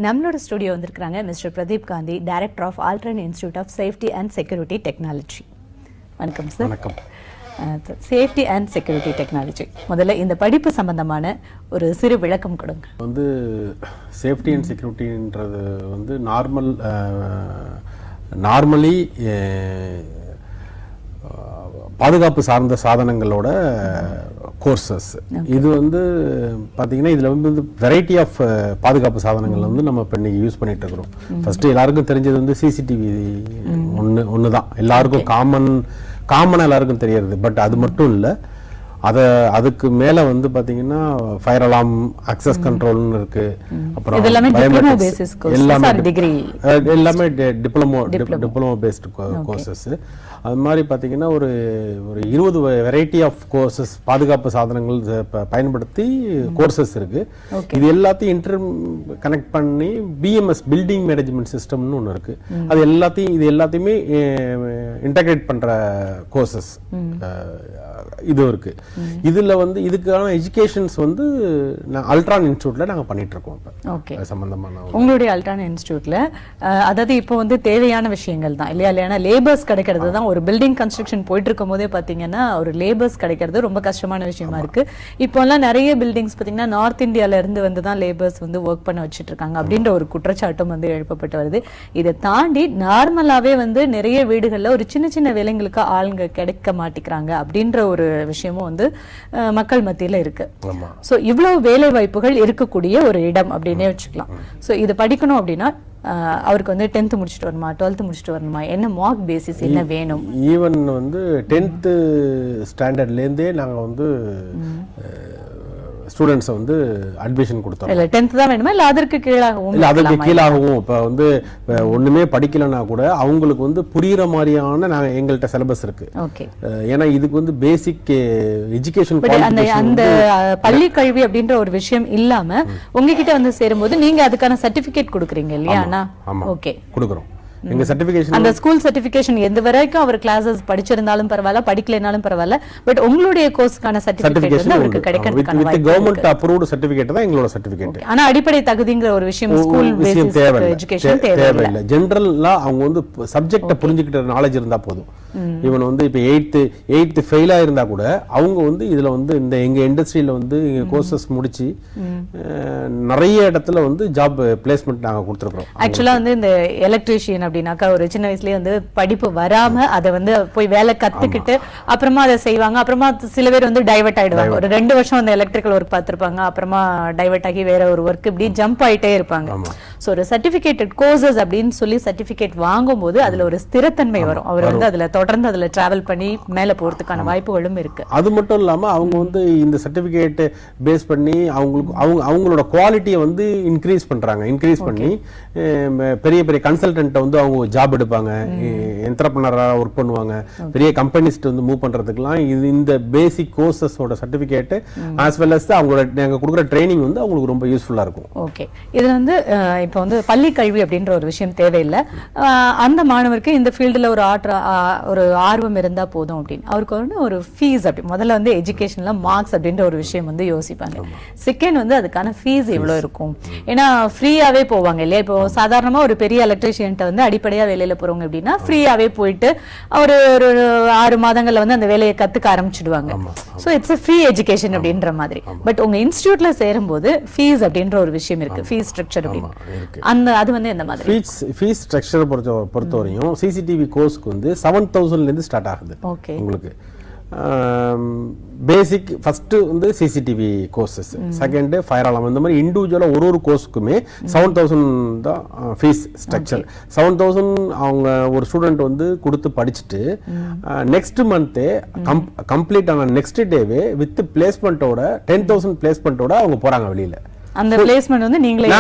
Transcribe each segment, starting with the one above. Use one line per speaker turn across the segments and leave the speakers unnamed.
நம்மளோட ஸ்டுடியோ வந்திருக்காங்க mister Pradeep Gandhi, director of Aldren institute of safety and security technology. வணக்கம் sir.
வணக்கம்.
சேஃப்டி அண்ட் செக்யூரிட்டி டெக்னாலஜி, முதல்ல இந்த படிப்பு சம்பந்தமான ஒரு சிறு விளக்கம் கொடுங்க.
வந்து சேஃப்டி அண்ட் செக்யூரிட்டின்றது வந்து நார்மலி பாதுகாப்பு சார்ந்த சாதனங்களோட கோர்சஸ். இது வந்து பார்த்தீங்கன்னா இதில் வந்து வெரைட்டி ஆஃப் பாதுகாப்பு சாதனங்கள் வந்து நம்ம இப்போ இன்னைக்கு யூஸ் பண்ணிட்டு இருக்கிறோம். ஃபர்ஸ்ட் எல்லாருக்கும் தெரிஞ்சது வந்து சிசிடிவி ஒன்று தான், எல்லாருக்கும் காமனாக எல்லாருக்கும் தெரியறது. பட் அது மட்டும் இல்லை, அதுக்கு மேல வந்து பாத்தீங்கன்னா ஃபயர் அலார்ம், அக்சஸ் கண்ட்ரோல்னு இருக்கு. அப்புறம் எல்லாமே டிப்ளமோ பேஸ்டு கோர்சஸ். அது மாதிரி பாத்தீங்கன்னா ஒரு 20 வெரைட்டி ஆஃப் கோர்சஸ், பாதுகாப்பு சாதனங்கள் பயன்படுத்தி கோர்சஸ் இருக்கு. இது எல்லாத்தையும் கனெக்ட் பண்ணி பிஎம்எஸ், பில்டிங் மேனேஜ்மெண்ட் சிஸ்டம்னு ஒன்று இருக்கு. இது எல்லாத்தையுமே இன்டகிரேட் பண்ற கோர்சஸ் இது இருக்கு. இதுல வந்து இதுக்கான எஜுகேஷன்ஸ் வந்து அல்ட்ரான் இன்ஸ்டிடியூட்ல நாங்க பண்ணிட்டு இருக்கோம்.
ஓகே, சம்பந்தமான உங்களுடைய அல்ட்ரான் இன்ஸ்டிடியூட்ல அதாவது இப்போ வந்து தேவையான விஷயங்கள் தான் இல்லையா? லேபர்ஸ் கிடைக்கிறது தான். ஒரு பில்டிங் கன்ஸ்ட்ரக்ஷன் போயிட்டு இருக்கும் போதே பாத்தீங்கன்னா ஒரு லேபர்ஸ் கிடைக்கிறது ரொம்ப கஷ்டமான விஷயமா இருக்கு. இப்போ எல்லாம் நிறைய பில்டிங்ஸ் பாத்தீங்கன்னா நார்த் இந்தியால இருந்து வந்து தான் லேபர்ஸ் வந்து ஒர்க் பண்ண வச்சுட்டு இருக்காங்க அப்படின்ற ஒரு குற்றச்சாட்டும் வந்து எழுப்பப்பட்டு வருது. இதை தாண்டி நார்மலாவே வந்து நிறைய வீடுகள்ல ஒரு சின்ன சின்ன வேலைங்களுக்கு ஆளுங்க கிடைக்க மாட்டேங்கிறாங்க அப்படின்ற ஒரு விஷயமும் வந்து மக்கள் மத்தியில இருக்கு. சோ இவ்வளவு வேலை வாய்ப்புகள் இருக்கக்கூடிய ஒரு இடம் அப்படின்னே வச்சுக்கலாம். சோ இது படிக்கணும் அப்படின்னா அவருக்கு வந்து 10th முடிச்சுட்டு வரணுமா, 12th முடிச்சுட்டு வரணுமா, என்ன மார்க் பேசிஸ் என்ன வேணும்?
ஈவன் வந்து 10th ஸ்டாண்டர்ட்லேருந்தே நாங்கள் வந்து ஸ்டூடெண்ட்ஸை வந்து அட்மிஷன் கொடுத்தோம்.
இல்ல 10th தான் வேணுமா இல்ல அதற்கு கீழாகவும்?
இல்ல அதற்கு கீழாகவும். இப்போ வந்து ஒண்ணுமே படிக்கலன்னா கூட அவங்களுக்கு வந்து புரியுற மாதிரியான எங்கள்கிட்ட சிலபஸ் இருக்கு. ஏன்னா இதுக்கு வந்து பேசிக் எஜுகேஷன்
அந்த பள்ளி கல்வி அப்படின்ற ஒரு விஷயம் இல்லாம உங்ககிட்ட வந்து சேரும்போது நீங்க அதுக்கான சர்டிபிகேட் கொடுக்குறீங்க இல்லையா? ஓகே,
கொடுக்குறோம். எங்க சர்டிபிகேஷன்,
அந்த ஸ்கூல் சர்டிபிகேஷன் எந்த வரைக்கும் அவர் கிளாसेस படிச்சிருந்தாலும் பரவாயில்ல, படிக்கலனாலும் பரவாயில்ல, பட் உங்களுடைய கோர்ஸ்க்கான சர்டிபிகேட் வந்து அவருக்கு கிடைக்கிறதுக்கான வாய்ப்பு இருக்கு.
கவர்மெண்ட் அப்ரூவ்ட் சர்டிபிகேட் தான் எங்களோட சர்டிபிகேட்.
ஆனா அடிப்படை தகுதிங்கிற ஒரு விஷயம் ஸ்கூல் பேசிஸ் எஜுகேஷன் தேவையில்லை.
ஜெனரலா அவங்க வந்து சப்ஜெக்ட்ட புரிஞ்சுக்கிட்ட நாலேஜ் இருந்தா போதும். இவன் வந்து இப்ப 8th ஃபெயிலா இருந்தா கூட அவங்க வந்து இதுல வந்து இந்த எங்க இண்டஸ்ட்ரியில வந்து கோர்சஸ் முடிச்சு நிறைய இடத்துல வந்து ஜாப் பிளேஸ்மெண்ட் நாங்க கொடுத்துருக்கோம்.
ஆக்சுவலா வந்து இந்த எலக்ட்ரீஷியன் அப்படின்னாக்கா ஒரு சின்ன வயசுலயே வந்து படிப்பு வராம அதை வந்து போய் வேலை கத்துக்கிட்டு அப்புறமா அதை செய்வாங்க. அப்புறமா சில பேர் வந்து டைவர்ட் ஆயிடுவாங்க. ஒரு 2 வருஷம் அந்த எலக்ட்ரிக்கல் ஒர்க் பார்த்திருப்பாங்க, அப்புறமா டைவர்ட் ஆகி வேற ஒரு ஒர்க் இப்படி ஜம்ப் ஆயிட்டே இருப்பாங்க. சோ ஒரு சர்டிபிகேட்டட் கோர்சஸ் அப்படின்னு சொல்லி சர்டிபிகேட் வாங்கும் போது அதுல ஒரு ஸ்திரத்தன்மை வரும். அவர் வந்து அதுல தொடர்ந்து அதுல டிராவல் பண்ணி மேல போறதுக்கான வாய்ப்புகளும் இருக்கு.
அது மட்டும் இல்லாம அவங்க வந்து இந்த சர்டிபிகேட் பேஸ் பண்ணி அவங்களோட குவாலிட்டியை வந்து இன்க்ரீஸ் பண்ணி பெரிய பெரிய கன்சல்டன்ட் வந்து அவங்க ஜாப் எடுப்பாங்க, என்டர்பிரனரா ஒர்க் பண்ணுவாங்க, பெரிய கம்பெனிஸ்ட் வந்து மூவ் பண்றதுக்குலாம் இந்த பேசிக் கோர்சஸோட சர்டிபிகேட் as well as அவங்களோட நாங்க கொடுக்குற ட்ரைனிங் வந்து அவங்களுக்கு ரொம்ப யூஸ்ஃபுல்லா இருக்கும்.
ஓகே, இதுல வந்து இப்போ வந்து பள்ளி கல்வி அப்படின்ற ஒரு விஷயம் தேவையில்லை. அந்த மாணவருக்கு இந்த ஃபீல்டுல ஒரு ஆர்வம் இருந்தா போதும் அப்படின்னு அவருக்கு வந்து ஒரு ஃபீஸ் அப்படி முதல்ல வந்து எஜுகேஷன்ல மார்க்ஸ் அப்படின்ற ஒரு விஷயம் வந்து யோசிப்பாங்க. செகண்ட் வந்து அதுக்கான ஃபீஸ் எவ்வளவு இருக்கும்? ஏன்னா ஃப்ரீயாவே போவாங்க இல்லையா? இப்போ சாதாரணமா ஒரு பெரிய எலக்ட்ரிஷியன்ட்ட வந்து அடிப்படையா வேலையில போறவங்க அப்படின்னா ஃப்ரீயாவே போயிட்டு ஒரு 6 மாதங்கள்ல வந்து அந்த வேலையை கத்துக்க ஆரம்பிச்சிடுவாங்க. So it's a free education அப்படின்ற மாதிரி. பட் உங்க இன்ஸ்டிடியூட்ல சேரும்போது ஃபீஸ் அப்படின்ற ஒரு விஷயம் இருக்கு, ஃபீஸ் ஸ்ட்ரக்சர் அப்படின்னு. அது வந்து எந்த மாதிரி
ஃபீஸ் ஸ்ட்ரக்சர் பொறுத்தவரையும் சிசிடிவி கோர்ஸ்க்கு வந்து 7,000 இருந்து ஸ்டார்ட் ஆகுது. உங்களுக்கு பேசிக் ஃபர்ஸ்ட் வந்து CCTV courses, second fire alarm, இந்த மாதிரி இண்டிவிஜுவலா ஒரு கோர்ஸுக்குமே 7,000 தான் ஃபீஸ் ஸ்ட்ரக்சர். 7,000 அவங்க ஒரு ஸ்டூடெண்ட் வந்து கொடுத்து படிச்சுட்டு நெக்ஸ்ட் மந்த்தே கம்ப்ளீட் ஆன நெக்ஸ்ட் டேவே வித் பிளேஸ்மெண்ட்டோட 10,000 பிளேஸ்மெண்ட்டோட அவங்க போறாங்க வெளியில.
அந்த பிளேஸ்மெண்ட் வந்து நீங்களே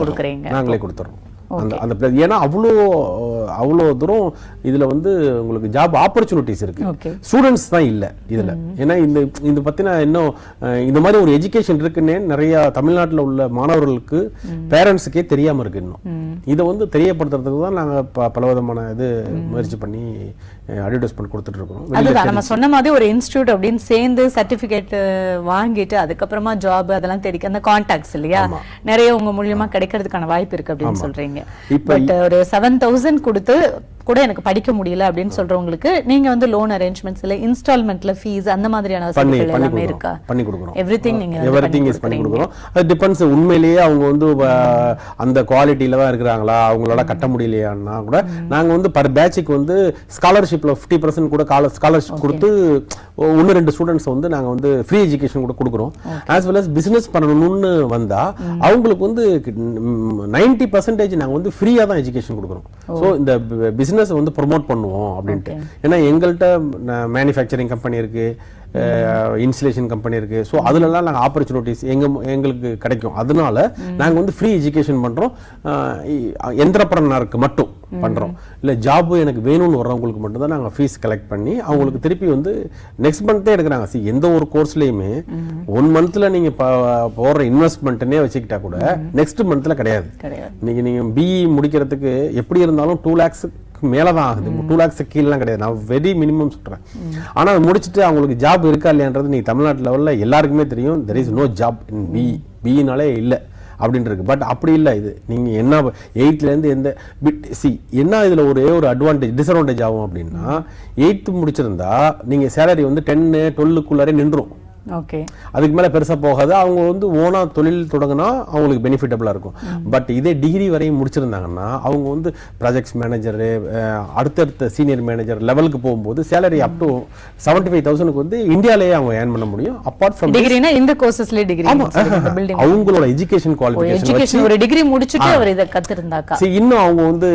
கொடுக்குறீங்க?
நாங்களே கொடுத்துறோம். அந்த அந்த ஏன்னா அவ்வளோ தூரம் இதுல வந்து உங்களுக்கு ஜாப் ஆப்பர்ச்சுனிட்டிஸ் இருக்கு. ஸ்டூடெண்ட்ஸ் தான் இல்ல இதுல. ஏன்னா இந்த பத்தின இன்னும் இந்த மாதிரி ஒரு எஜுகேஷன் இருக்குன்னே நிறைய தமிழ்நாட்டில் உள்ள மாணவர்களுக்கு பேரண்ட்ஸுக்கே தெரியாம இருக்கு. இன்னும் இதை வந்து தெரியப்படுத்துறதுக்கு தான் நாங்க பலவிதமான இது முயற்சி பண்ணி அட்வர்டைஸ்மெண்ட் கொடுத்துட்டு இருக்கோம்.
அதுதான் நம்ம சொன்ன மாதிரி ஒரு இன்ஸ்டிடியூட் அப்படின்னு சேர்ந்து சர்டிபிகேட் வாங்கிட்டு அதுக்கப்புறமா ஜாப் அதெல்லாம் தேடிக்க அந்த கான்டாக்ட்ஸ் இல்லையா நிறைய உங்க மூலியமா கிடைக்கிறதுக்கான வாய்ப்பு இருக்கு அப்படின்னு சொல்றீங்க. பட் ஒரு 7,000 கொடுத்து கூட எனக்கு படிக்க முடியல அப்படின்னு சொல்றவங்களுக்கு நீங்க வந்து லோன் அரேஞ்ச்மெண்ட்ஸ் இல்ல இன்ஸ்டால்மெண்ட்ல ஃபீஸ் அந்த மாதிரியான வசதிகள் எல்லாமே இருக்கா?
பண்ணி கொடுக்கிறோம்.
எவ்ரிதிங்
இஸ் பண்ணி கொடுக்கிறோம். அது டிபெண்ட்ஸ். உண்மையிலேயே அவங்க வந்து அந்த குவாலிட்டியில தான் இருக்கிறாங்களா, அவங்களால கட்ட முடியலையான்னா கூட நாங்க வந்து பர் பேட்சுக்கு வந்து ஸ்காலர்ஷிப்ல 50% கூட ஸ்காலர்ஷிப் கொடுத்து 1-2 ஸ்டூடெண்ட்ஸ் வந்து நாங்க வந்து ஃப்ரீ எஜுகேஷன் கூட கொடுக்குறோம். ஆஸ் வெல் அஸ் பிசினஸ் பண்ணணும்னு வந்தா அவங்களுக்கு வந்து 90% நாங்க வந்து ஃப்ரீயா தான் எஜுகேஷன் கொடுக்குறோம். ஸோ இந்த பிசினஸ் வந்து ப்ரொமோட் பண்ணுவோம் அப்படின்ட்டு. ஏன்னா எங்கள்கிட்ட மேனுஃபேக்சரிங் கம்பெனி இருக்கு, இன்ஸ்டலேஷன் கம்பெனி இருக்கு. ஸோ அதுலலாம் நாங்கள் ஆப்பர்ச்சுனிட்டிஸ் எங்களுக்கு கிடைக்கும். அதனால நாங்கள் வந்து ஃப்ரீ எஜுகேஷன் பண்றோம். எந்திரப்பரனருக்கு மட்டும் பண்றோம். இல்லை ஜாப் எனக்கு வேணும்னு வர்றவங்களுக்கு மட்டும் தான் நாங்கள் ஃபீஸ் கலெக்ட் பண்ணி அவங்களுக்கு திருப்பி வந்து நெக்ஸ்ட் மந்த்தே எடுக்கிறாங்க. எந்த ஒரு கோர்ஸ்லயுமே 1 மந்த்ல நீங்க போடுற இன்வெஸ்ட்மெண்ட்னே வச்சுக்கிட்டா கூட நெக்ஸ்ட் மந்த்ல கிடையாது. நீங்க பிஇ முடிக்கிறதுக்கு எப்படி இருந்தாலும் 2 lakhs மேலதான் ஆகுது. 2 lakhs கீழலாம் கிடையாது. நான் வெரி மினிமம் சொல்றேன். ஆனா முடிச்சுட்டு அவங்களுக்கு ஜாப் இருக்கா இல்லையான்றது நீங்க தமிழ்நாட்டு லெவல்ல எல்லாருக்குமே தெரியும். There is no job in பிஇனாலே இல்லை அப்படின்றது. பட் அப்படி இல்லை. இது நீங்க என்ன 8th இருந்து எந்த என்ன இதுல ஒரு அட்வான்டேஜ் டிஸ்அட்வான்டேஜ் ஆகும் அப்படின்னா 8th முடிச்சிருந்தா நீங்க சேலரி வந்து 10-12க்குள்ளாரே நின்றும். அதுக்கு மேல பெருசா போகாது. அவங்க வந்து ஓனா தொழில் தொடங்கினா அவங்களுக்கு பெனிஃபிட்டபிளா இருக்கும். பட் இதே டிகிரி வரையும் முடிச்சிருந்தாங்கன்னா அவங்க வந்து ப்ராஜெக்ட்ஸ் மேனேஜர் அடுத்தடுத்த சீனியர் மேனேஜர் லெவலுக்கு போகும்போது சேலரி அப் டு 75,000க்கு வந்து இந்தியாலேயே அவங்க ஏர்ன் பண்ண முடியும். அப்பார்ட் ஃப்ரம்
டிகிரினா இந்த கோர்சஸ்ல டிகிரி
அவங்களோட எஜுகேஷன் குவாலிஃபிகேஷன்
ஒரு டிகிரி முடிச்சிட்டு அவர் இத கத்துஇருந்தாக்கா
இன்னும் அவங்க வந்து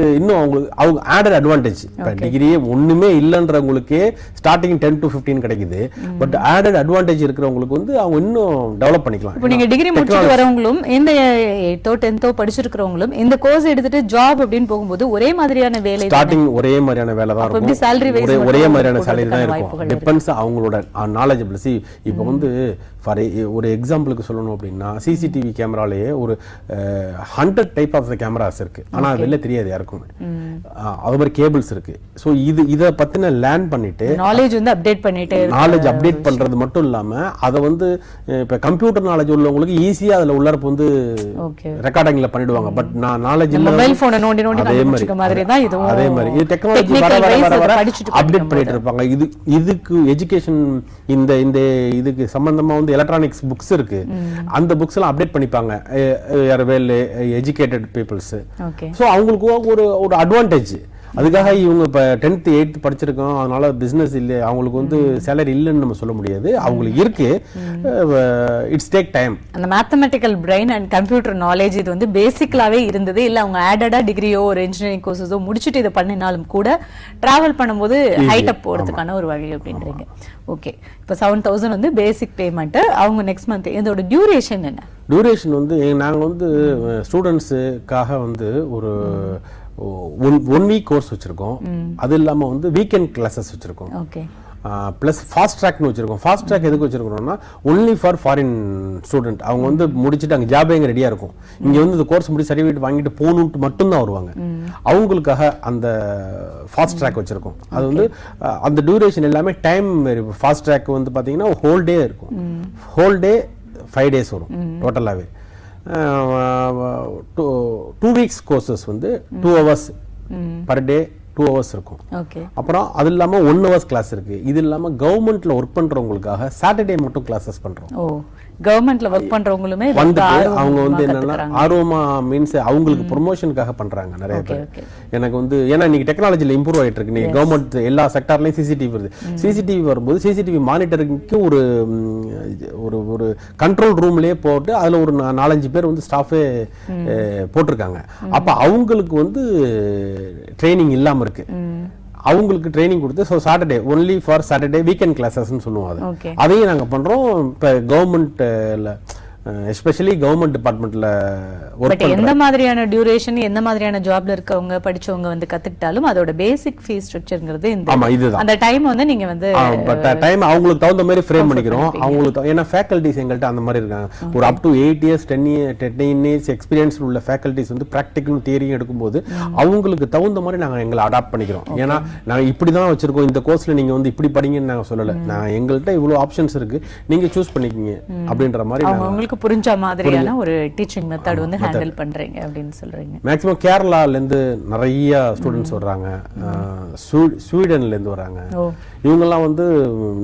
அவங்க ஆடட் அட்வான்டேஜ். டிகிரியே ஒண்ணுமே இல்லன்றவங்களுக்கு ஸ்டார்டிங் 10 to 15 கிடைக்குது. பட் ஆடட் அட்வான்டேஜ் இருக்கிறவங்களுக்கு வந்து அவங்க இன்னும் டெவலப் பண்ணிக்கலாம்.
இப்போ நீங்க டிகிரி முடிச்சிட்டு வரவங்களும் இந்த 8th 10th படிச்சிருக்கிறவங்களும் இந்த கோர்ஸ் எடுத்துட்டு ஜாப் அப்படின்னு போகும்போது ஒரே மாதிரியான வேலை
ஸ்டார்டிங் ஒரே மாதிரியான வேலை தான் இருக்கும்.
salary wise
ஒரே மாதிரியான salary தான் இருக்கும். டிபெண்ட்ஸ் அவங்களோட நாலேஜபிலிட்டி. இப்போ வந்து ஃபார் ஒரு எக்ஸாம்பிளுக்கு சொல்லணும் அப்படின்னா சிசிடிவி கேமராலேயே ஒரு 100 டைப் ஆஃப் கேமராஸ் இருக்கு. ஆனா வெளில தெரியாது யாருக்குமே. அது மாதிரி கேபிள்ஸ் இருக்கு. ஸோ இதை பத்தின லேர்ன் பண்ணிட்டு
நாலேஜ் வந்து அப்டேட் பண்ணிட்டு
நாலேஜ் அப்டேட் பண்றது மட்டும் இல்லாம அதை வந்து இப்ப கம்ப்யூட்டர் நாலேஜ் உள்ளவங்களுக்கு ஈஸியா அதுல உள்ளறப்ப வந்து ரெக்கார்டிங்ல பண்ணிடுவாங்க. பட் நான் நாலேஜ் இல்ல
மொபைல் போனை நோண்டி கண்டுபிடிச்ச மாதிரி தான் இதுவும்
அதே மாதிரி இது டெக்னாலஜி வர அப்டேட் பண்ணிட்டு இருப்பாங்க. இதுக்கு எஜுகேஷன் இந்த இதுக்கு சம்பந்தமா வந்து எலக்ட்ரானிக்ஸ் புக்ஸ் இருக்கு. அந்த புக்ஸ் எல்லாம் அப்டேட் பண்ணிப்பாங்க வெல் எஜுகேட்டட் பீப்புள்ஸ். சோ அவங்களுக்கு ஒரு அட்வான்டேஜ். அதுக்காக இவங்க இப்போ 10th 8th படிச்சிருக்கோம் அதனால பிசினஸ் இல்லை அவங்களுக்கு வந்து சேலரி இல்லைன்னு நம்ம சொல்ல முடியாது. அவங்களுக்கு இருக்கு. It's take time. அந்த
mathematical brain and computer knowledge இது வந்து பேசிக்கலாவே இருந்தது. இல்லை அவங்க ஆடடா டிகிரியோ ஒரு இன்ஜினியரிங் கோர்ஸஸோ முடிச்சுட்டு இதை பண்ணினாலும் கூட டிராவல் பண்ணும்போது ஹைட் அப் போகிறதுக்கான ஒரு வழி அப்படின்றீங்க. ஓகே, இப்போ 7,000 வந்து பேசிக் பேமெண்ட். அவங்க நெக்ஸ்ட் மந்த் இதோட டியூரேஷன் என்ன?
டியூரேஷன் வந்து நாங்கள் வந்து ஸ்டூடெண்ட்ஸுக்காக வந்து ஒரு 1 week கோர்ஸ் வச்சிருக்கோம். அது இல்லாம வந்து வீக்கெண்ட் கிளாஸஸ் வச்சிருக்கோம். பிளஸ் ஃபாஸ்ட் ட்ராக்னு வச்சிருக்கோம். ஃபாஸ்ட் ட்ராக் எதுக்கு வச்சிருக்கோம்னா ஒன்லி ஃபார் ஃபாரின் ஸ்டூடெண்ட். அவங்க வந்து முடிச்சுட்டு அங்கே ஜாப் எங்க ரெடியா இருக்கும். இங்க வந்து இந்த கோர்ஸ் முடிச்சு சர்டிஃபிகேட் வாங்கிட்டு போகணும்ட்டு மட்டும்தான் வருவாங்க. அவங்களுக்காக அந்த ஃபாஸ்ட் ட்ராக் வச்சிருக்கோம். அது வந்து அந்த டியூரேஷன் எல்லாமே டைம். ஃபாஸ்ட் ட்ராக் வந்து பாத்தீங்கன்னா ஹோல் டே இருக்கும். ஹோல் டே 5 days வரும் டோட்டலாவே. 2 weeks கோர்சஸ் வந்து 2 hours பர் டே 2 hours இருக்கும். அப்புறம் அது இல்லாம 1 hours கிளாஸ் இருக்கு. இது இல்லாம கவர்மெண்ட்ல ஒர்க் பண்றவங்களுக்காக சாட்டர்டே மட்டும் கிளாஸஸ் பண்றோம்.
கவர்மெண்ட்ல ஒர்க் பண்றவங்களுமே
வந்து அவங்க வந்து என்னன்னா ஆர்வமா மீன்ஸ் அவங்களுக்கு ப்ரொமோஷனுக்காக பண்றாங்க நிறைய பேர். எனக்கு வந்து ஏன்னா இன்னைக்கு டெக்னாலஜில இம்ப்ரூவ் ஆயிட்டு இருக்கு. நீங்க கவர்மெண்ட் எல்லா செக்டார்லயும் சிசிடிவி வருது. சிசிடிவி வரும்போது சிசிடிவி மானிட்டரிங்க்கு ஒரு ஒரு கண்ட்ரோல் ரூம்லயே போட்டு அதுல ஒரு 4-5 பேர் வந்து ஸ்டாஃபே போட்டிருக்காங்க. அப்ப அவங்களுக்கு வந்து ட்ரைனிங் இல்லாம இருக்கு. அவங்களுக்கு ட்ரைனிங் கொடுத்து so Saturday only for Saturday weekend கிளாஸஸ்ன்னு சொல்லுவோம். அதையும் நாங்கள் பண்றோம். இப்போ கவர்மெண்ட்ல எஸ்பெஷலி கவர்மெண்ட் டிபார்ட்மெண்ட்ல ஒர்க்
பட் எந்த மாதிரியான டியூரேஷன் எந்த மாதிரியான ஜாப்ல இருக்கவங்க படிச்சவங்க வந்து கத்துக்கிட்டாலும் அதோட பேசிக் ஃபீஸ் ஸ்ட்ரக்சர்ங்கிறது இந்த
ஆமா இதுதான்
அந்த டைம் வந்து நீங்க வந்து
பட் டைம் அவங்களுக்கு தகுந்த மாதிரி ஃப்ரேம் பண்ணிக்கிறோம் அவங்களுக்கு ஏன்னா ஃபேக்கல்டிஸ் எங்கள்கிட்ட அந்த மாதிரி இருக்காங்க ஒரு up to 8 years 10 years experience உள்ள ஃபேக்கல்டிஸ் வந்து ப்ராக்டிக்கல் தியரியும் எடுக்கும்போது அவங்களுக்கு தகுந்த மாதிரி நாங்கள் எங்களை அடாப்ட் பண்ணிக்கிறோம் ஏன்னா நாங்கள் இப்படி தான் வச்சிருக்கோம் இந்த கோர்ஸ்ல நீங்க வந்து இப்படி படிங்கன்னு நாங்கள் சொல்லலை நான் எங்கள்கிட்ட இவ்வளோ ஆப்ஷன்ஸ் இருக்கு நீங்க சூஸ் பண்ணிக்கிங்க அப்படின்ற மாதிரி
உங்களுக்கு புரிஞ்ச மாதிரியான ஒரு டீச்சிங் மெத்தட் வந்து ஹேண்டில் பண்றீங்க அப்படின்னு சொல்றீங்க
மேக்ஸிமம் கேரளால இருந்து நிறைய ஸ்டூடெண்ட்ஸ் வர்றாங்க ஸ்வீடன்ல இருந்து வராங்க இவங்கெல்லாம் வந்து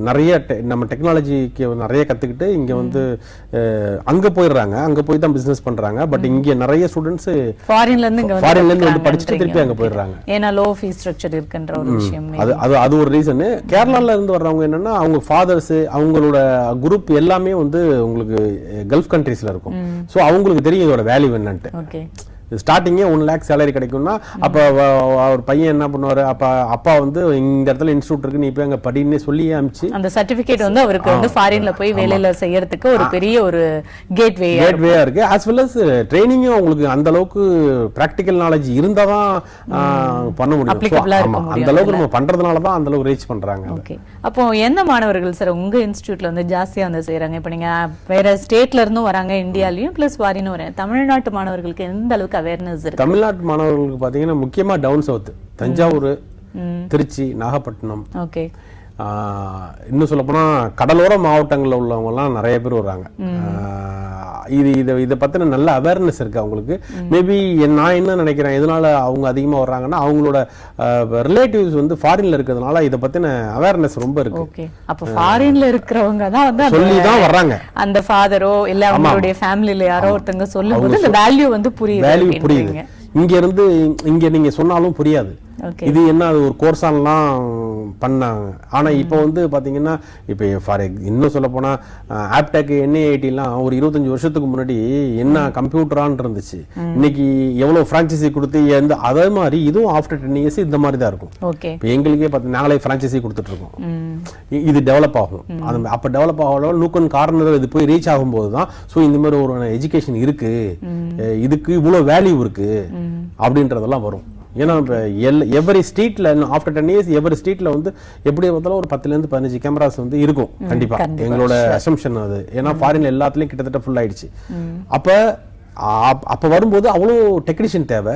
நிறைய நம்ம டெக்னாலஜிக்கு நிறைய கத்துக்கிட்டு இங்க வந்து அங்க போயிடுறாங்க அங்க போய் தான் பிசினஸ் பண்றாங்க பட் இங்க நிறைய ஸ்டூடெண்ட்ஸ்
ஃபாரின்ல இருந்து
வந்து படிச்சுட்டு திருப்பி அங்க போயிடுறாங்க
ஏன்னா லோ ஃபீஸ் ஸ்ட்ரக்சர் இருக்குன்ற ஒரு விஷயம்
அது ஒரு ரீசன் கேரளால இருந்து வர்றவங்க என்னன்னா அவங்க ஃபாதர்ஸ் அவங்களோட குரூப் எல்லாமே வந்து உங்களுக்கு கல்ஃப் கண்ட்ரீஸ்ல இருக்கும் சோ அவங்களுக்கு தெரியும் இதோட வேல்யூ என்னன்ட்டு
ஓகே
ஸ்டார்டிங்கே 1 lakh சேலரி கிடைக்கும்னா அப்போ அவர் பையன் என்ன பண்ணுவார் அப்பா வந்து இந்த இடத்துல இன்ஸ்டியூட் இருக்கு நீ போய் அங்கே படின்னு சொல்லி அனுப்பிச்சு
அந்த சர்டிஃபிகேட் வந்து அவருக்கு வந்து ஃபாரின்ல போய் வேலையில செய்யறதுக்கு ஒரு பெரிய ஒரு கேட்வேயா
இருக்கு as well as ட்ரைனிங்கும் உங்களுக்கு அந்த அளவுக்கு பிராக்டிக்கல் நாலேஜ் இருந்தா தான் பண்ண முடியும் அந்த அளவுக்கு நம்ம பண்றதுனால தான் அந்த அளவுக்கு ரீச் பண்றாங்க
ஓகே அப்போ எந்த மாணவர்கள் சார் உங்க இன்ஸ்டிடியூட்ல வந்து ஜாஸ்தியா வந்து செய்யறாங்க இப்போ நீங்க வேற ஸ்டேட்ல இருந்தும் வராங்க இந்தியாலயும் பிளஸ் ஃபாரினும் வராங்க தமிழ்நாட்டு மாணவர்களுக்கு எந்த அளவுக்கு அவேர்னஸ் இருக்கு
தமிழ்நாட்டு மாணவர்களுக்கு பாத்தீங்கன்னா முக்கியமா down south Thanjavur Tiruchi Nagapattinam
okay
இன்னும் சொல்ல போனா கடலோர மாவட்டங்கள்ல உள்ளவங்க எல்லாம் நிறைய பேர் வர்றாங்க இதை பத்தின நல்ல அவேர்னஸ் இருக்கு அவங்களுக்கு மேபி நான் என்ன நினைக்கிறேன் எதனால அவங்க அதிகமா வர்றாங்கன்னா அவங்களோட ரிலேட்டிவ்ஸ் வந்து ஃபாரின்ல இருக்கிறதுனால இதை பத்தின அவேர்னஸ் ரொம்ப இருக்கு
ஓகே அப்ப ஃபாரின்ல இருக்கிறவங்க தான் வந்து
சொல்லி தான் வர்றாங்க
அந்த ஃபாதரோ இல்ல அவங்களுடைய ஃபேமிலில யாரோ ஒருத்தங்க சொல்லும்போது அந்த வேல்யூ வந்து புரியுது
இங்க நீங்க சொன்னாலும் புரியாது இது என்ன அது ஒரு கோர்ஸான்லாம் பண்ணாங்க ஆனா இப்போ வந்து பாத்தீங்கன்னா இப்போ இன்னும் சொல்ல போனா ஆப்டெக் NIIT எல்லாம் ஒரு 25 வருஷத்துக்கு முன்னாடி என்ன கம்ப்யூட்டரான்னு இருந்துச்சு இன்னைக்கு எவ்வளவு பிரான்ச்சைசி கொடுத்து அதே மாதிரி இதுவும் ஆஃப்டர் 10 இயர்ஸ் இந்த மாதிரி தான் இருக்கும் இப்போ எங்களுக்கே பார்த்து நாங்களே பிரான்ச்சைசி கொடுத்துட்டு இருக்கோம் இது டெவலப் ஆகும் அப்ப டெவலப் ஆகலாம் நூக்கன் கார்னர் இது போய் ரீச் ஆகும்போது தான் ஸோ இந்த மாதிரி ஒரு எஜுகேஷன் இருக்கு இதுக்கு இவ்வளவு வேல்யூ இருக்கு அப்படின்றதெல்லாம் வரும் ஏன்னா எவரி ஸ்ட்ரீட்ல ஆஃப்டர் 10 இயர்ஸ் எவரி ஸ்ட்ரீட்ல வந்து எப்படி பார்த்தாலும் ஒரு 10 இருந்து 15 கேமராஸ் வந்து இருக்கும் கண்டிப்பா எங்களோட அசம்ஷன் அது ஏன்னா ஃபாரின்ல எல்லாத்துலயும் கிட்டத்தட்ட ஃபுல் ஆயிடுச்சு அப்ப வரும்போது அவ்வளோ டெக்னீஷியன் தேவை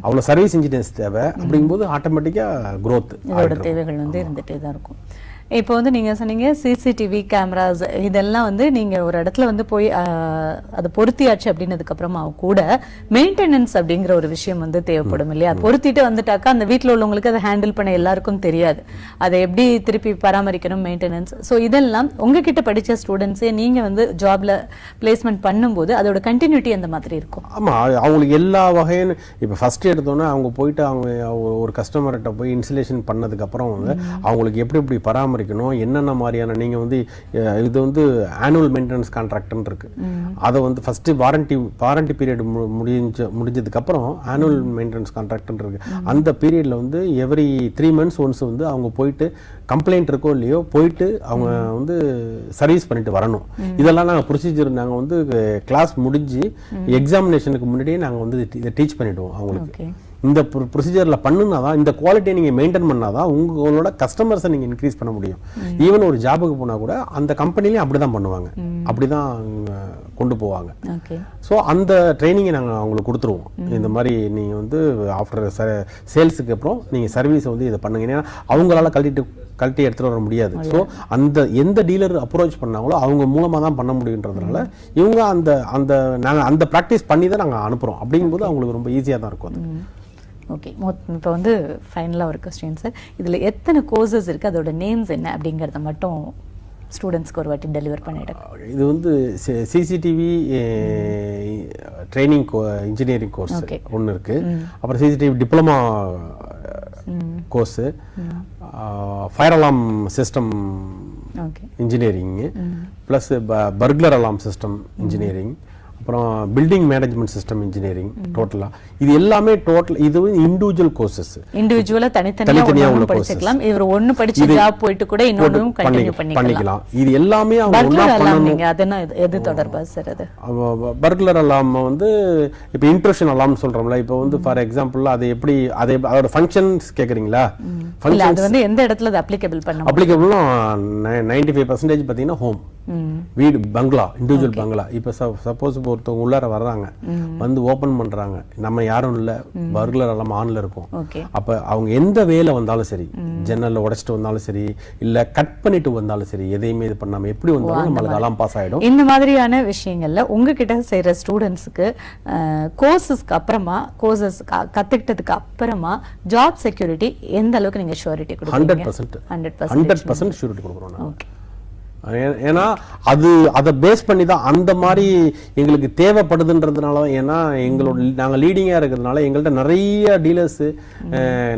அவ்வளோ சர்வீஸ் இன்ஜினியர்ஸ் தேவை அப்படிங்கும்போது ஆட்டோமேட்டிக்கா growth
தேவைகள் வந்து இருந்துட்டே தான் இருக்கும் இப்போ வந்து நீங்க சொன்னீங்க சிசிடிவி கேமராஸ் இதெல்லாம் வந்து நீங்க ஒரு இடத்துல வந்து போய் அதை பொருத்தியாச்சு அப்படின்னதுக்கு அப்புறமா கூட மெயின்டெனன்ஸ் அப்படிங்கிற ஒரு விஷயம் வந்து தேவைப்படும் இல்லையா பொருத்திட்டு வந்துட்டாக்கா அந்த வீட்டில் உள்ளவங்களுக்கு அதை ஹேண்டில் பண்ண எல்லாருக்கும் தெரியாது அதை எப்படி திருப்பி பராமரிக்கணும் மெயின்டெனன்ஸ் ஸோ இதெல்லாம் உங்ககிட்ட படிச்ச ஸ்டூடெண்ட்ஸே நீங்க வந்து ஜாப்ல பிளேஸ்மெண்ட் பண்ணும்போது அதோட கண்டினியூட்டி அந்த மாதிரி இருக்கும்
ஆமா அவங்களுக்கு எல்லா வகையும் இப்போ ஃபர்ஸ்ட் எடுத்தோன்னே அவங்க போயிட்டு அவங்க ஒரு கஸ்டமர்கிட்ட போய் இன்ஸ்டலேஷன் பண்ணதுக்கு அப்புறம் வந்து அவங்களுக்கு எப்படி பராமரிக்கணும் என்னென்ன மாதிரியான நீங்க வந்து இது வந்து ஆனுவல் மெயின்டெனன்ஸ் கான்ட்ராக்ட்னு இருக்கு அதை வந்து ஃபர்ஸ்ட் வாரண்டி பீரியட் முடிஞ்சதுக்கு அப்புறம் ஆனுவல் மெயின்டெனன்ஸ் கான்ட்ராக்ட்னு இருக்கு அந்த பீரியட்ல வந்து எவ்ரி 3 months ஒன்ஸ் வந்து அவங்க போயிட்டு கம்ப்ளைண்ட் இருக்கோ இல்லையோ போயிட்டு அவங்க வந்து சர்வீஸ் பண்ணிட்டு வரணும் இதெல்லாம் நாங்கள் ப்ரொசீஜர் நாங்கள் வந்து கிளாஸ் முடிஞ்சு எக்ஸாமினேஷனுக்கு முன்னாடியே நாங்கள் வந்து இதை டீச் பண்ணிடுவோம் அவங்களுக்கு இந்த ப்ரொசீஜர்ல பண்ணுனாதான் இந்த குவாலிட்டியை நீங்க மெயின்டைன் பண்ணாதான் உங்களோட கஸ்டமர்ஸை நீங்க இன்க்ரீஸ் பண்ண முடியும் ஈவன் ஒரு ஜாபுக்கு போனா கூட அந்த கம்பெனிலையும் அப்படிதான் பண்ணுவாங்க அப்படிதான் கொண்டு போவாங்க ஸோ அந்த ட்ரைனிங்கை நாங்கள் அவங்களுக்கு கொடுத்துருவோம் இந்த மாதிரி நீங்க வந்து ஆஃப்டர் சேல்ஸுக்கு அப்புறம் நீங்க சர்வீஸை வந்து இதை பண்ணுங்க ஏன்னா அவங்களால கழட்டி எடுத்துட்டு வர முடியாது ஸோ எந்த டீலர் அப்ரோச் பண்ணாங்களோ அவங்க மூலமா தான் பண்ண முடியுன்றதுனால இவங்க நாங்கள் அந்த ப்ராக்டிஸ் பண்ணி தான் நாங்கள் அனுப்புறோம் அப்படிங்கும்போது அவங்களுக்கு ரொம்ப ஈஸியாக தான் இருக்கும் அது
ஓகே இப்போ வந்து ஃபைனலாக ஒரு கொஸ்டின் சார் இதில் எத்தனை கோர்சஸ் இருக்குது அதோட நேம்ஸ் என்ன அப்படிங்கிறத மட்டும் ஸ்டூடெண்ட்ஸ்க்கு ஒரு வாட்டி டெலிவர் பண்ணிடுங்க
இது வந்து சிசிடிவி ட்ரைனிங் இன்ஜினியரிங் கோர்ஸ் ஒன்று இருக்கு அப்புறம் சிசிடிவி டிப்ளமா கோர்ஸு ஃபயர் அலாம் சிஸ்டம் இன்ஜினியரிங் ப்ளஸ் பர்க்லர் அலாம் சிஸ்டம் இன்ஜினியரிங் அப்புறம் பில்டிங் மேனேஜ்மெண்ட் சிஸ்டம் இன்ஜினியரிங் டோட்டலா இது எல்லாமே இது இண்டிவிஜுவல் கோர்சஸ்,
இண்டிவிஜுவலா தனித்தனியா உள்ள படிச்சுக்கலாம். இவர் ஒன்னு படிச்சு ஜாப் போயிட்டு கூட இன்னொன்னும் கண்டினியூ பண்ணிக்கலாம்.
இது எல்லாமே அவங்க ஒண்ணா பண்ணனும்.
அதனா எது தொடர்பா சார்? அது
பர்குலர் அலாம் வந்து இப்போ இன்ட்ரூஷன் அலாம் சொல்றோம்ல, இப்போ வந்து ஃபார் எக்ஸாம்பிள் அது எப்படி அதோட ஃபங்க்ஷன்ஸ் கேக்குறீங்களா?
இல்ல அது வந்து எந்த இடத்துல அது அப்ளிகேபிள் பண்ணணும்?
அப்ளிகேபிள்னா 95% பாத்தீங்கன்னா ஹோம், வீடு, பங்களா, இண்டிவிஜுவல் பங்களா. இப்போ சப்போஸ் இப்போ ஒருத்தவங்க உள்ளார வர்றாங்க, வந்து ஓபன் பண்றாங்க, நம்ம யாரும் இல்ல, பர்குலர் அலாம் ஆன்ல இருக்கும். அப்ப அவங்க எந்த வேலை வந்தாலும் சரி, ஜன்னல்ல உடைச்சிட்டு வந்தாலும் சரி, இல்ல கட் பண்ணிட்டு வந்தாலும் சரி, எதையுமே இது பண்ணாம எப்படி வந்தாலும் நம்மளுக்கு அலாம் பாஸ் ஆயிடும்.
இந்த மாதிரியான விஷயங்கள்ல உங்ககிட்ட செய்யற ஸ்டூடெண்ட்ஸ்க்கு கோர்சஸ்க்கு அப்புறமா, கோர்சஸ் கத்துக்கிட்டதுக்கு அப்புறமா ஜாப் செக்யூரிட்டி எந்த அளவுக்கு நீங்க ஷூரிட்டி கொடுக்குறீங்க?
100% ஷூரிட்டி கொடுக்குறோம். ஏன்னா அதை பேஸ் பண்ணி தான் அந்த மாதிரி எங்களுக்கு தேவைப்படுதுன்றதுனால. ஏன்னா நாங்கள் லீடிங்காக இருக்கிறதுனால எங்கள்கிட்ட நிறைய டீலர்ஸ்,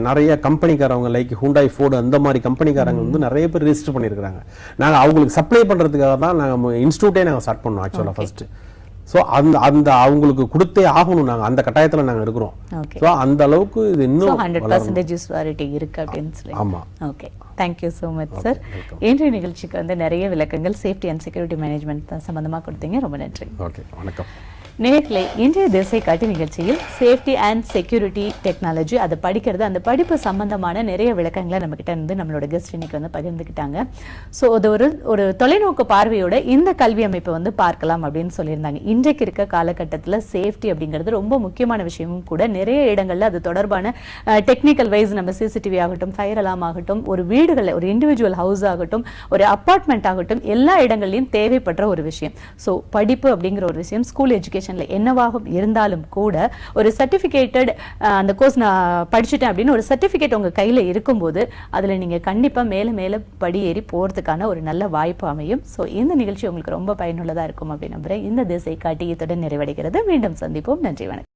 நிறைய கம்பெனிக்காரவங்க லைக் ஹுண்டாய், ஃபோர்டு அந்த மாதிரி கம்பெனிக்காரங்க வந்து நிறைய பேர் ரெஜிஸ்டர் பண்ணியிருக்கிறாங்க. நாங்கள் அவங்களுக்கு சப்ளை பண்ணுறதுக்காக தான் நாங்கள் இன்ஸ்டியூட்டே நாங்கள் ஸ்டார்ட் பண்ணோம் ஆக்சுவலாக ஃபர்ஸ்ட். ஸோ அந்த அவங்களுக்கு கொடுத்தே ஆகணும், நாங்கள் அந்த கட்டாயத்தில் நாங்கள் இருக்கிறோம். ஸோ அந்த அளவுக்கு இது இன்னும்
100% யூஸ்வாலிட்டி இருக்கு அப்படின்னு சொல்லி.
ஆமாம்.
Okay, thank you so much sir. இன்றைய நிகழ்ச்சிக்கு வந்து நிறைய விளக்கங்கள் சேஃப்டி அண்ட் செக்யூரிட்டி மேனேஜ்மெண்ட் சம்பந்தமாக கொடுத்தீங்க. ரொம்ப நன்றி.
ஓகே, வணக்கம்.
நேயர்களே, இன்றைய திசை காட்டி நிகழ்ச்சியில் சேஃப்டி அண்ட் செக்யூரிட்டி டெக்னாலஜி அதை படிக்கிறது, அந்த படிப்பு சம்பந்தமான நிறைய விளக்கங்களை நம்ம கிட்ட இருந்து நம்மளோட கெஸ்ட் இன்னைக்கு வந்து பகிர்ந்துக்கிட்டாங்க. ஸோ அது ஒரு தொலைநோக்கு பார்வையோட இந்த கல்வி அமைப்பை வந்து பார்க்கலாம் அப்படின்னு சொல்லியிருந்தாங்க. இன்றைக்கு இருக்க காலகட்டத்தில் சேஃப்டி அப்படிங்கிறது ரொம்ப முக்கியமான விஷயமும் கூட. நிறைய இடங்கள்ல அது தொடர்பான டெக்னிக்கல் வைஸ் நம்ம சிசிடிவி ஆகட்டும், ஃபயர் அலாம் ஆகட்டும், ஒரு வீடுகளில் ஒரு இண்டிவிஜுவல் ஹவுஸ் ஆகட்டும், ஒரு அப்பார்ட்மெண்ட் ஆகட்டும், எல்லா இடங்கள்லையும் தேவைப்படுற ஒரு விஷயம். ஸோ படிப்பு அப்படிங்கிற ஒரு விஷயம் ஸ்கூல் எஜுகேஷன் என்னவாக இருந்தாலும் கூட ஒரு சர்டிபிகேட்டட் அந்த கோர்ஸ் நான் படிச்சுட்டேன் அப்படின்னு ஒரு சர்டிபிகேட் உங்க கையில இருக்கும்போது அதுல நீங்க கண்டிப்பா மேல மேல படியேறி போறதுக்கான ஒரு நல்ல வாய்ப்பு அமையும். ஸோ இந்த நிகழ்ச்சி உங்களுக்கு ரொம்ப பயனுள்ளதா இருக்கும் அப்படின்னு நம்புறேன். இந்த திசை காட்டி இத்துடன் நிறைவடைகிறது. மீண்டும் சந்திப்போம். நன்றி, வணக்கம்.